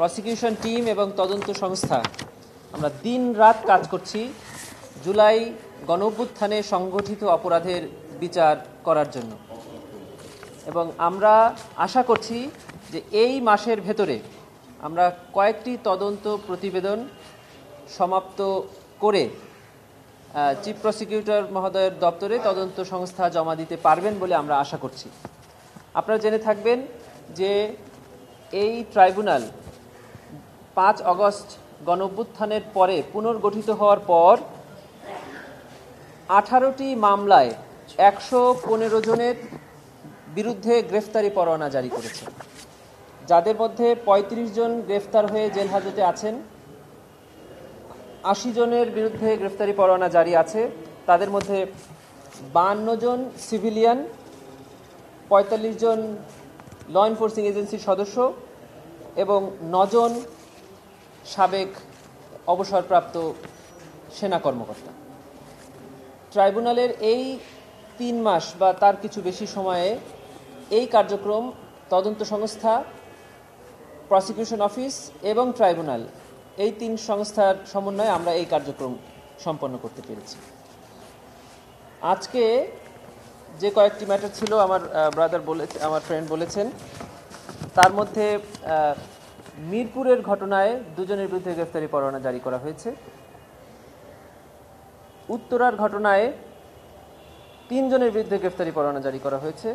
Prosecution team এবং তদন্ত সংস্থা আমরা দিন রাত কাজ করছি জুলাই গণঅভ্যুত্থানে সংগঠিত অপরাধের বিচার করার জন্য, এবং আমরা আশা করছি যে এই মাসের ভেতরে আমরা কয়েকটি তদন্ত প্রতিবেদন সমাপ্ত করে চিফ প্রসিকিউটর মহোদয়ের দপ্তরে তদন্ত সংস্থা জমা দিতে পারবেন বলে আমরা আশা করছি। আপনারা জেনে থাকবেন যে এই ট্রাইব্যুনাল 5 আগস্ট গণঅভ্যুত্থানের পরে পুনর্গঠিত হওয়ার পর 18টি মামলায় 115 জনের বিরুদ্ধে গ্রেফতারি পরোয়ানা জারি করেছে, যাদের মধ্যে 35 জন গ্রেফতার হয়ে জেল হাজতে আছেন, 80 জনের বিরুদ্ধে গ্রেফতারি পরোয়ানা জারি আছে। তাদের মধ্যে 52 জন সিভিলিয়ান, 45 জন ল এনফোর্সিং এজেন্সির সদস্য এবং 9 জন সাবেক অবসরপ্রাপ্ত সেনা কর্মকর্তা। ট্রাইব্যুনালের এই 3 মাস বা তার কিছু বেশি সময়ে এই কার্যক্রম তদন্ত সংস্থা, প্রসিকিউশন অফিস এবং ট্রাইব্যুনাল এই 3 সংস্থার সমন্বয়ে আমরা এই কার্যক্রম সম্পন্ন করতে পেরেছি। আজকে যে কয়েকটি ম্যাটার ছিল আমার ফ্রেন্ড বলেছেন, তার মধ্যে মিরপুরের ঘটনায় 2 জনের বিরুদ্ধে গ্রেফতারি পরোয়ানা জারি করা হয়েছে, উত্তরার ঘটনায় 3 জনের বিরুদ্ধে গ্রেফতারি পরোয়ানা জারি করা হয়েছে,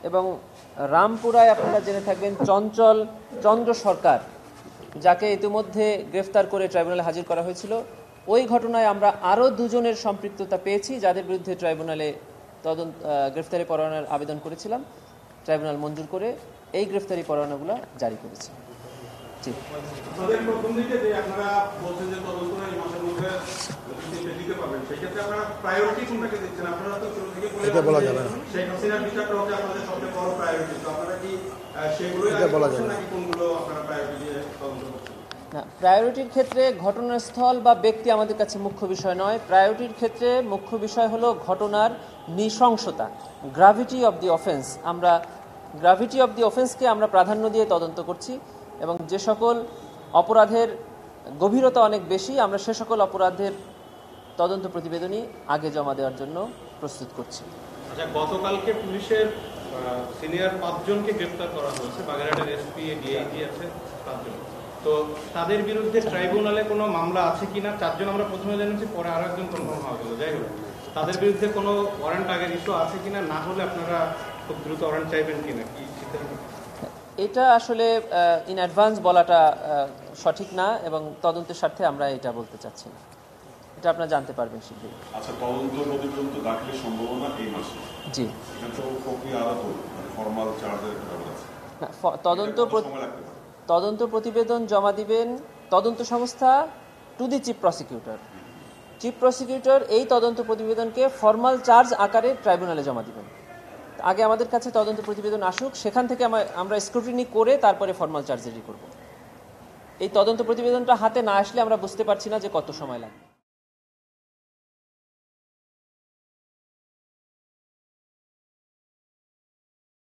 এবং রামপুরায় আপনারা জেনে থাকবেন চন্দ্র সরকার, যাকে ইতিমধ্যে গ্রেফতার করে ট্রাইব্যুনালে হাজির করা হয়েছিল, ওই ঘটনায় আমরা আরও 2 জনের সম্পৃক্ততা পেয়েছি, যাদের বিরুদ্ধে ট্রাইব্যুনালে গ্রেফতারি পরোয়ানার আবেদন করেছিলাম। ট্রাইব্যুনাল মঞ্জুর করে এই গ্রেফতারি পরোয়ানাগুলো জারি করেছে। জি, না, প্রায়োরিটির ক্ষেত্রে ঘটনাস্থল বা ব্যক্তি আমাদের কাছে মুখ্য বিষয় নয়। প্রায়োরিটির ক্ষেত্রে মুখ্য বিষয় হলো ঘটনার নৃশংসতা, গ্র্যাভিটি অফ দি অফেন্স। আমরা গ্র্যাভিটি অফ দি অফেন্সকে আমরা প্রাধান্য দিয়ে তদন্ত করছি, এবং যে সকল অপরাধের গভীরতা অনেক বেশি আমরা সে সকল অপরাধের তদন্ত প্রতিবেদনই আগে জমা দেওয়ার জন্য প্রস্তুত করছি। আচ্ছা, গতকালকে পুলিশের সিনিয়র 5 জনকে গ্রেফতার করা হয়েছে, বাগেরহাটের এসপি, ডিআইজি আছে 5 জন। তো তাদের বিরুদ্ধে ট্রাইব্যুনালে কোনো মামলা আছে কিনা? 4 জন আমরা প্রথমে জানিয়েছি, পরে আরো একজন কনফার্ম হওয়া গেল। যাই হোক, তাদের বিরুদ্ধে কোনো ওয়ারেন্ট আগের ইস্যু আছে কিনা, না হলে আপনারা খুব দ্রুত ওয়ারেন্ট চাইবেন কিনা, কি সিদ্ধান্ত? এটা আসলে ইন অ্যাডভান্স বলাটা সঠিক না, এবং তদন্তের স্বার্থে আমরা এটা বলতে চাচ্ছি না। এটা আপনারা জানতে পারবেন শীঘ্রই। আচ্ছা, তদন্ত প্রতিবেদন তো দাখিলের সম্ভাবনা এই মাসে। জি, এটা তো প্রক্রিয়া আলাদা, ফর্মাল চার্জের ব্যাপার আছে। তদন্ত প্রতিবেদন জমা দিবেন তদন্ত সংস্থা to the chief prosecutor. Chief prosecutor এই তদন্ত প্রতিবেদনকে ফর্মাল চার্জ আকারে ট্রাইব্যুনালে জমা দিবেন। আগে আমাদের কাছে তদন্ত প্রতিবেদন আসুক, সেখান থেকে আমরা স্ক্রুটিনি করে তারপরে ফর্মাল চার্জ রেডি করব। এই তদন্ত প্রতিবেদনটা হাতে না আসলে আমরা বুঝতে পারছি না যে কত সময় লাগবে।